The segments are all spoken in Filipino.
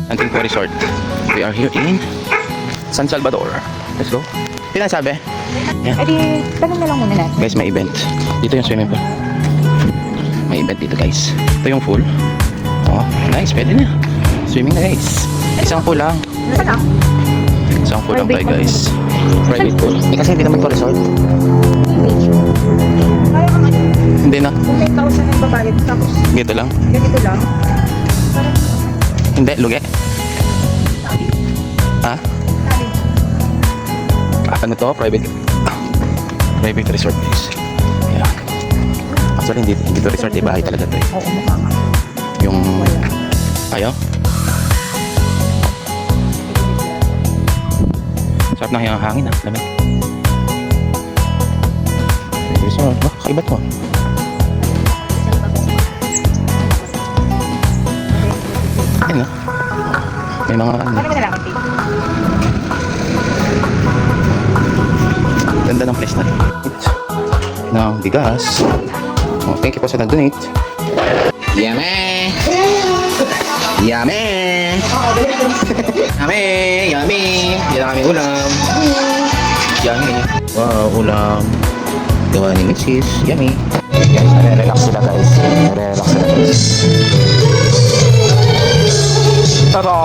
Antigua Resort. We are here in San Salvador. Let's go. Pinang sabi? Eh di, tanong na lang muna natin. Guys, may event. Dito yung swimming pool. May event dito guys. Ito yung pool. Oh, nice. Pwede na. Swimming na guys. Isang pool lang. Saan lang? Isang pool lang tayo guys. Private pool. Eh kasi hindi naman ito resort. Kaya ka Hindi na. 9,000 ang babayad. Tapos, Dito lang. ganito lang. Hindi, lugi. Ha? Ano to? Private resort guys. Yeah. Actually, hindi to resort. Bahay talaga to eh. Oo, mukha nga. Yung... Ayo? Sarap na yung hangin ah. Lamig. Resort. Oh, kaiba to. Ayun ah. May mga ano. Ano mo na lang, Pete? Ganda ng place na rin. Ng bigas. Oh, thank you po sa nag-donate. Yummy! Yummy! Yummy! Yummy! Yan ang aming ulam. Yummy! Wow, ulam. Gawa ni Mrs. Yummy! Guys, nare-relax sila guys. Nare-relax sila guys. Tada!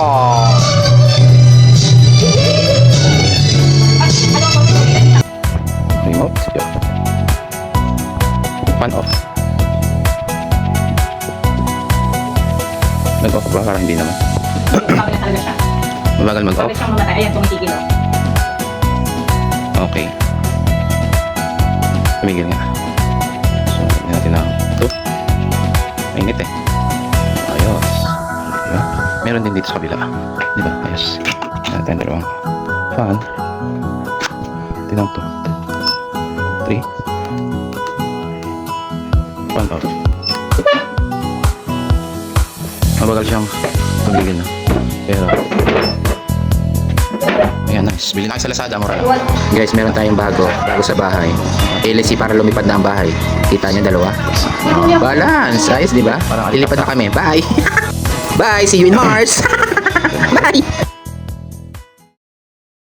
Remote? Yun. Fan off. Nag-off ba? Parang hindi naman. Bakit na talaga siya? Mabagal mag-off? Bakit siyang mamatay? Ayan, tumitigil o. Okay. Tumigil nga. So, hindi natin na ito. Mainit eh. Ayos. Diba? Meron din dito sa kabila. Diba? Ayos. Natin dalawang fan. Tinang to. 3. Fan off. Mabagal siyang tumigil na. Pero ayan, nice. Bili na kayo sa Lazada, mura lang. Guys, meron tayong bago sa bahay. LC para lumipad na ang bahay. Kita niyo dalawa? Oh, balance. Ayos, di ba? Lilipad na kami. Bye! Bye! See you in Mars! Bye!